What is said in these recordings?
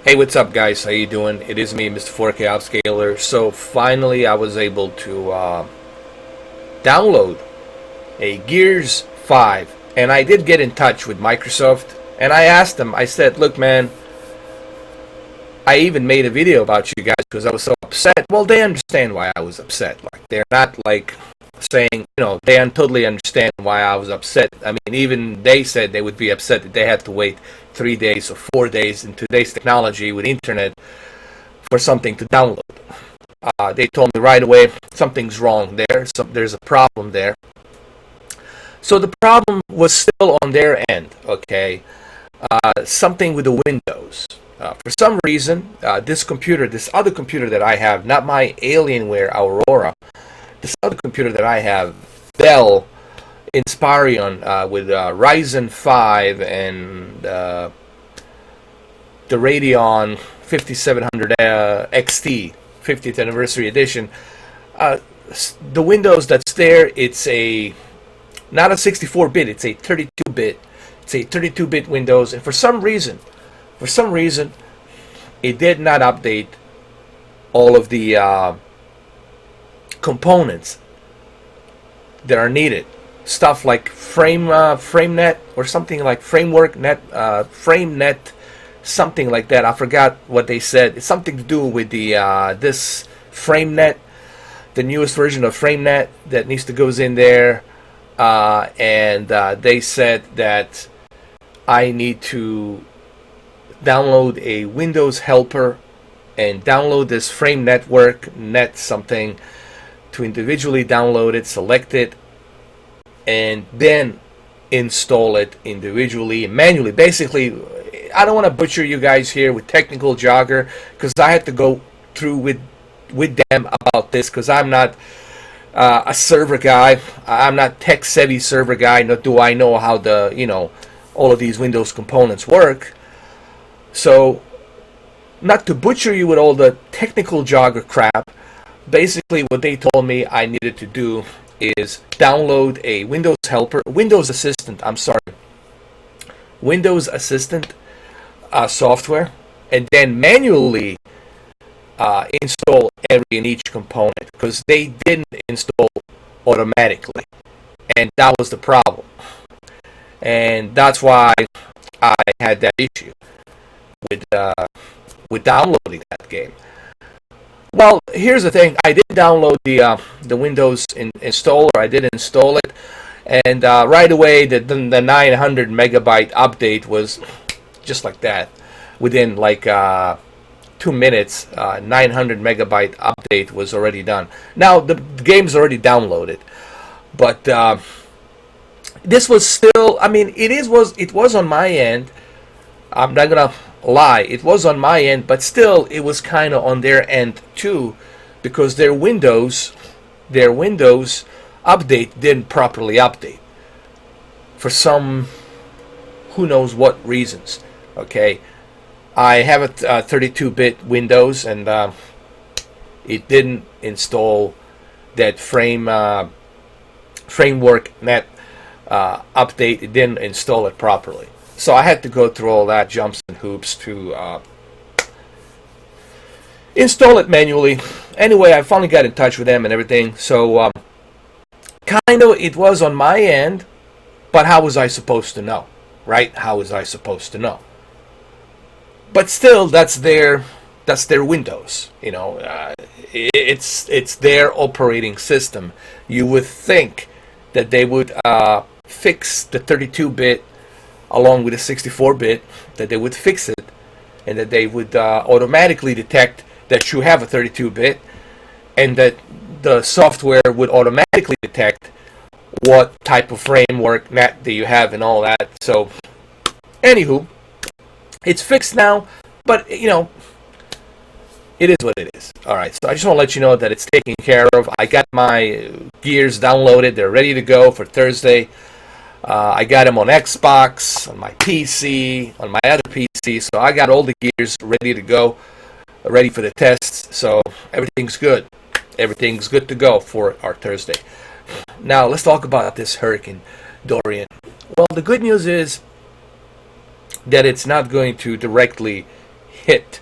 Hey, what's up, guys? How you doing? It is me, Mr. 4K Upscaler. So finally, I was able to download a Gears 5, and I did get in touch with Microsoft, and I asked them. I said, "Look, man, I even made a video about you guys because I was so upset." Well, they understand why I was upset. Like they're not like saying, they totally understand why I was upset. I mean, even they said they would be upset that they had to wait 3 days or 4 days in today's technology with internet for something to download. They told me right away something's wrong there. There's a problem there. So the problem was still on their end. Okay, something with the Windows. For some reason, this other computer that I have, not my Alienware Aurora, this other computer that I have, Dell Inspiron with Ryzen 5 and the Radeon 5700 XT 50th anniversary edition. The Windows that's there, it's not a 64-bit, it's a 32-bit. It's a 32-bit Windows, and for some reason, it did not update all of the components that are needed. Stuff like FrameNet or something like FrameNet, something like that. I forgot what they said. It's something to do with the this FrameNet, the newest version of FrameNet that needs to goes in there, and they said that I need to download a Windows helper and download this Frame Network net something to individually download it, select it, and then install it individually and manually. Basically, I don't want to butcher you guys here with technical jargon because I had to go through with them about this because I'm not a server guy. I'm not tech savvy server guy. Nor do I know how all of these Windows components work. So, not to butcher you with all the technical jargon crap, basically what they told me I needed to do is download a Windows helper, Windows Assistant software, and then manually install every and each component because they didn't install automatically, and that was the problem, and that's why I had that issue with downloading that game. Well, here's the thing. I did download the Windows installer. I did install it, and right away the 900 megabyte update was just like that. Within like 2 minutes, 900 megabyte update was already done. Now the game's already downloaded, but this was still. I mean, it was on my end. I'm not gonna lie, it was on my end, but still it was kind of on their end too, because their Windows update didn't properly update for some who knows what reasons. Okay, I have a 32-bit Windows, and it didn't install that framework net update. It didn't install it properly. So I had to go through all that jumps and hoops to install it manually. Anyway, I finally got in touch with them and everything. So kind of it was on my end, but how was I supposed to know, right? How was I supposed to know? But still, that's their Windows. It's their operating system. You would think that they would fix the 32-bit along with the 64-bit, that they would fix it, and that they would automatically detect that you have a 32-bit, and that the software would automatically detect what type of framework net that you have and all that. So, anywho, it's fixed now, but it is what it is. Alright, so I just want to let you know that it's taken care of. I got my Gears downloaded. They're ready to go for Thursday. I got them on Xbox, on my PC, on my other PC, so I got all the Gears ready to go, ready for the tests, so everything's good. Everything's good to go for our Thursday. Now, let's talk about this Hurricane Dorian. Well, the good news is that it's not going to directly hit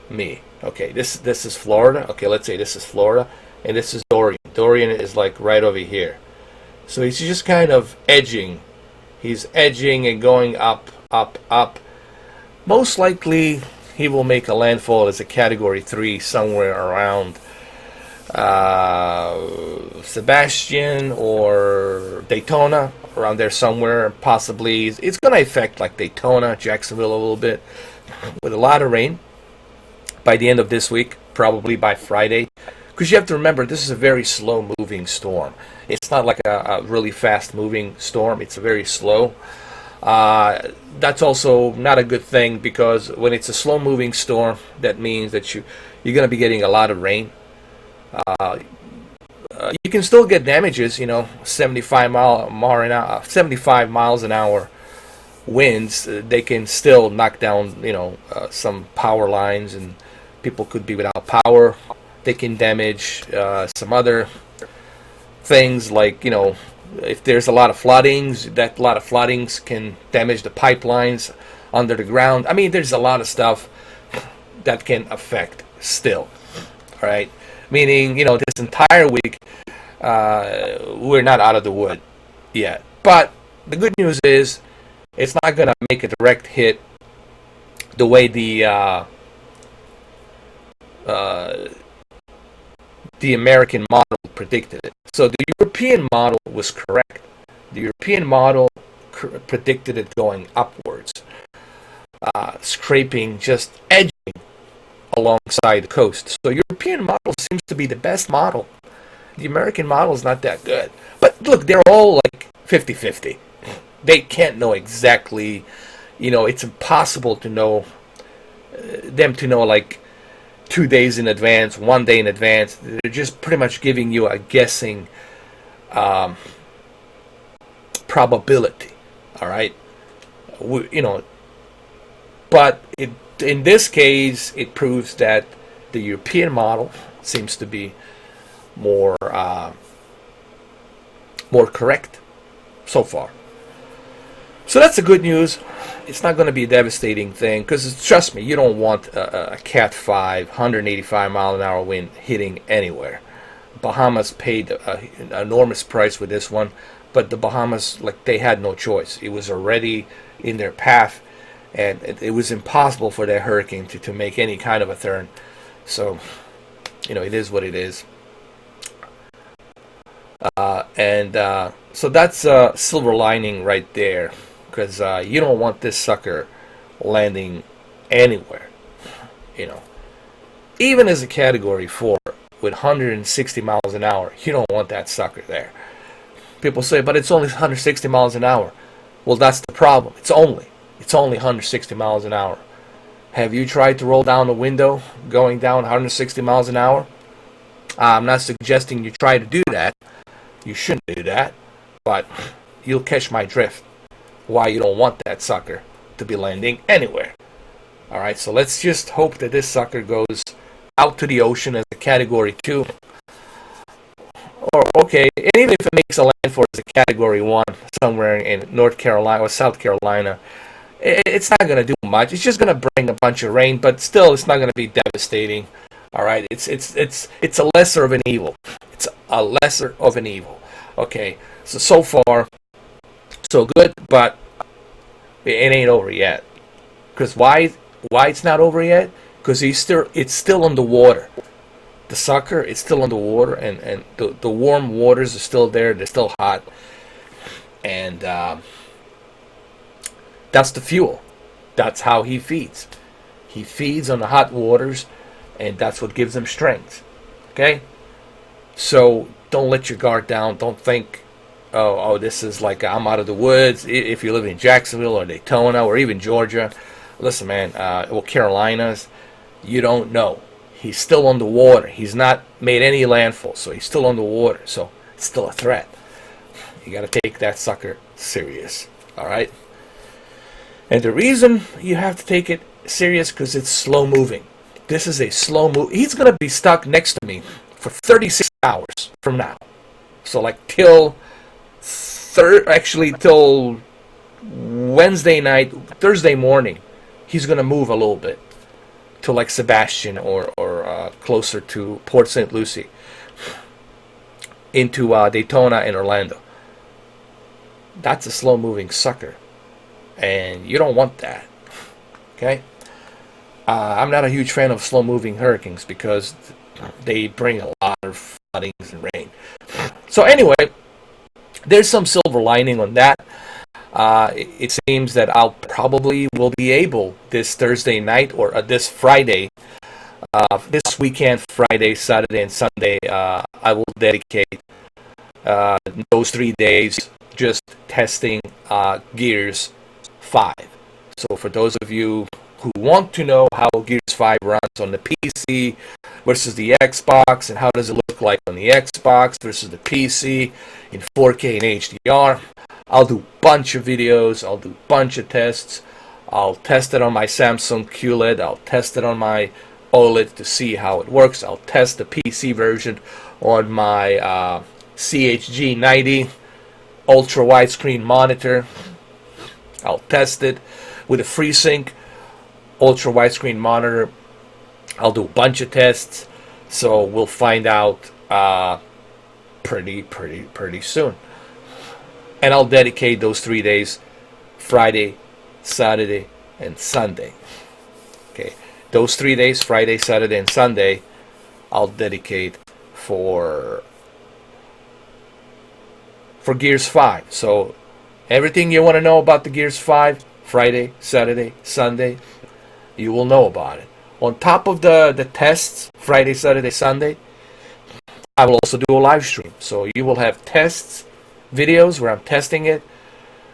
me. Okay, this is Florida. Okay, let's say this is Florida, and this is Dorian. Dorian is like right over here. So he's just kind of edging. He's edging and going up, up, up. Most likely, he will make a landfall as a Category 3 somewhere around Sebastian or Daytona, around there somewhere. Possibly, it's going to affect like Daytona, Jacksonville a little bit, with a lot of rain by the end of this week, probably by Friday. Because you have to remember, this is a very slow-moving storm. It's not like a really fast-moving storm. It's very slow. That's also not a good thing, because when it's a slow-moving storm, that means that you're going to be getting a lot of rain. You can still get damages, 75 miles an hour winds. They can still knock down, some power lines, and people could be without power. They can damage some other things, like, if there's a lot of floodings, that lot of floodings can damage the pipelines under the ground. I mean, there's a lot of stuff that can affect still. All right, meaning, this entire week, we're not out of the wood yet. But the good news is, it's not going to make a direct hit the way the American model predicted it. So the European model was correct. The European model predicted it going upwards, scraping, just edging alongside the coast. So European model seems to be the best model. The American model is not that good. But look, they're all like 50-50. They can't know exactly, it's impossible to know, them to know like 2 days in advance, 1 day in advance. They're just pretty much giving you a guessing probability. All right, but in this case, it proves that the European model seems to be more correct so far. So that's the good news. It's not going to be a devastating thing, because trust me, you don't want a Cat 5, 185 mile an hour wind hitting anywhere. Bahamas paid an enormous price with this one, but the Bahamas, like, they had no choice. It was already in their path, and it was impossible for that hurricane to make any kind of a turn. So, it is what it is. So that's a silver lining right there, because you don't want this sucker landing anywhere. Even as a Category 4 with 160 miles an hour, you don't want that sucker there. People say, but it's only 160 miles an hour. Well, that's the problem. It's only 160 miles an hour. Have you tried to roll down a window going down 160 miles an hour? I'm not suggesting you try to do that. You shouldn't do that, but you'll catch my drift. Why you don't want that sucker to be landing anywhere. All right, so let's just hope that this sucker goes out to the ocean as a Category 2. Or, okay, and even if it makes a landfall as a Category 1 somewhere in North Carolina or South Carolina, it's not going to do much. It's just going to bring a bunch of rain, but still, it's not going to be devastating. All right, it's a lesser of an evil. It's a lesser of an evil. Okay, so far, so good, but it ain't over yet. Because why it's not over yet? Because it's still underwater. The sucker, it's still underwater, and the warm waters are still there. They're still hot, and that's the fuel. That's how he feeds. He feeds on the hot waters, and that's what gives him strength. Okay? So don't let your guard down. Don't think, oh, this is like I'm out of the woods. If you live in Jacksonville or Daytona or even Georgia, listen, man, or Carolinas, you don't know. He's still underwater. He's not made any landfall, so he's still underwater. So it's still a threat. You got to take that sucker serious. All right? And the reason you have to take it serious, because it's slow moving. This is a slow move. He's going to be stuck next to me for 36 hours from now. So like till Wednesday night, Thursday morning, he's going to move a little bit. to like Sebastian or closer to Port St. Lucie, into Daytona and Orlando. That's a slow-moving sucker, and you don't want that. Okay, I'm not a huge fan of slow-moving hurricanes because they bring a lot of floodings and rain. So anyway, there's some silver lining on that. It seems that I'll probably will be able this Thursday night or this Friday, this weekend, Friday, Saturday, and Sunday. I will dedicate those 3 days just testing Gears 5. So for those of you who want to know how Gears 5 runs on the PC versus the Xbox, and how does it look like on the Xbox versus the PC in 4K and HDR, I'll do a bunch of videos, I'll do a bunch of tests. I'll test it on my Samsung QLED, I'll test it on my OLED to see how it works. I'll test the PC version on my CHG 90 ultra widescreen monitor. I'll test it with a FreeSync ultra widescreen monitor. I'll do a bunch of tests, so we'll find out pretty soon. And I'll dedicate those 3 days, Friday, Saturday, and Sunday. Okay, those 3 days, Friday, Saturday, and Sunday, I'll dedicate for Gears 5. So everything you want to know about the Gears 5, Friday, Saturday, Sunday, you will know about it. On top of the tests, Friday, Saturday, Sunday, I will also do a live stream. So you will have tests, videos where I'm testing it,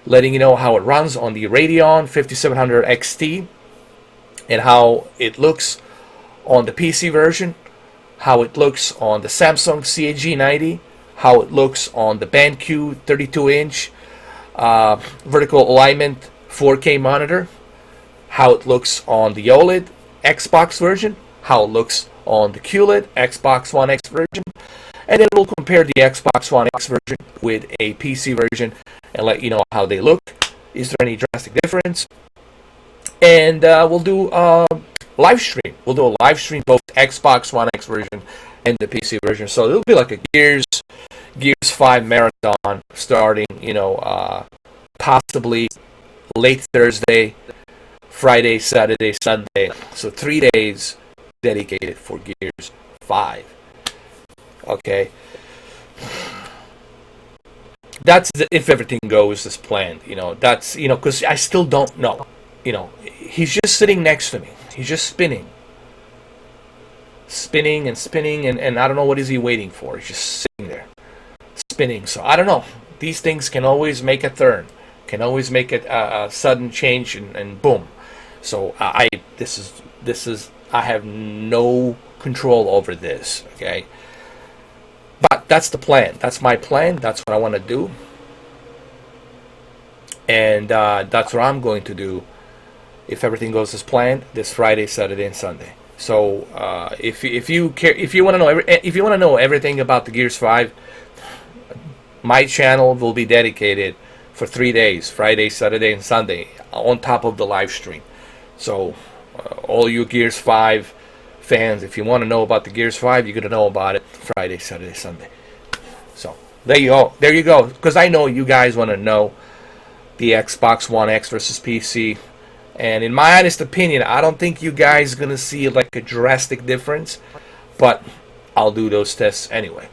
letting you know how it runs on the Radeon 5700 XT, and how it looks on the PC version, how it looks on the Samsung CHG 90, how it looks on the BenQ 32-inch vertical alignment 4K monitor, how it looks on the OLED Xbox version, how it looks on the QLED Xbox One X version, and then we'll compare the Xbox One X version with a PC version and let you know how they look. Is there any drastic difference? And we'll do a live stream. We'll do a live stream, both Xbox One X version and the PC version. So it'll be like a Gears 5 marathon starting, possibly late Thursday, Friday, Saturday, Sunday. So 3 days dedicated for Gears 5. Okay. That's if everything goes as planned. That's, because I still don't know. He's just sitting next to me. He's just spinning. Spinning and spinning, and I don't know what is he waiting for. He's just sitting there. Spinning. So I don't know. These things can always make a turn. Can always make it a sudden change and boom. So I have no control over this, okay? But that's the plan. That's my plan. That's what I want to do. And that's what I'm going to do if everything goes as planned this Friday, Saturday, and Sunday. So if you want to know everything about the Gears 5, my channel will be dedicated for 3 days, Friday, Saturday, and Sunday, on top of the live stream. So all you Gears 5 fans, if you want to know about the Gears 5, you're going to know about it Friday, Saturday, Sunday. So there you go. There you go. Because I know you guys want to know the Xbox One X versus PC. And in my honest opinion, I don't think you guys are going to see like a drastic difference. But I'll do those tests anyway.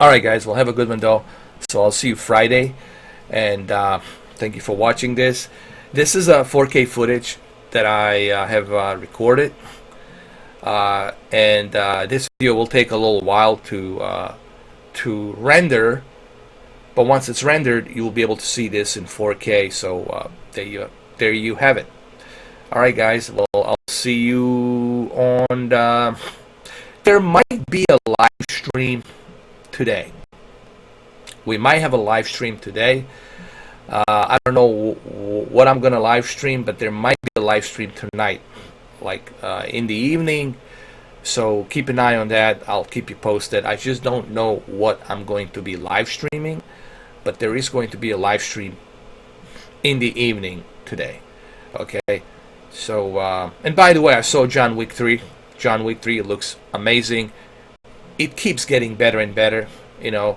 Alright guys, well have a good one though. So I'll see you Friday. And thank you for watching this. This is a 4K footage that I have recorded. And this video will take a little while to render, but once it's rendered, you will be able to see this in 4K. So there you have it. All right, guys. Well, I'll see you on. There might be a live stream today. We might have a live stream today. I don't know what I'm gonna live stream, but there might be a live stream tonight, like in the evening. So keep an eye on that. I'll keep you posted. I just don't know what I'm going to be live streaming, but there is going to be a live stream in the evening today. Okay, So, and by the way, I saw John Wick 3. John Wick 3 looks amazing. It keeps getting better and better. You know,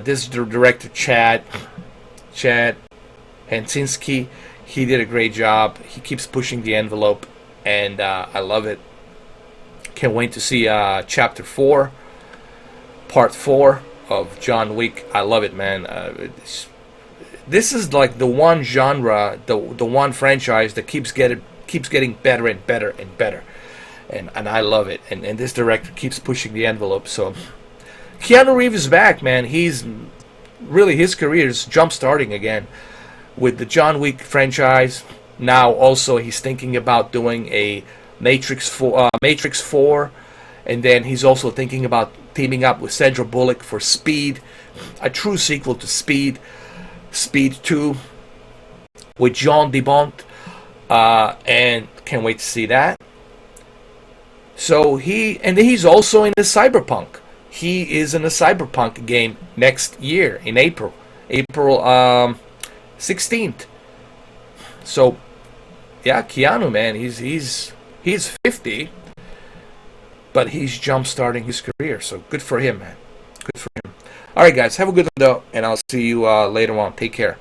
this director Chad Hansinski, he did a great job. He keeps pushing the envelope, and I love it. Can't wait to see Chapter 4, Part 4 of John Wick. I love it, man. This is like the one genre, the one franchise that keeps getting better and better and better, and I love it. And this director keeps pushing the envelope. So Keanu Reeves is back, man. He's really, his career is jump starting again with the John Wick franchise. Now also he's thinking about doing a Matrix 4, and then he's also thinking about teaming up with Sandra Bullock for Speed, a true sequel to Speed 2 with John DeBont, and can't wait to see that. So he's also in the Cyberpunk. He is in a Cyberpunk game next year in April 16th. So yeah, Keanu, man, he's 50, but he's jump starting his career. So good for him, man. Good for him. All right, guys, have a good one though, and I'll see you later on. Take care.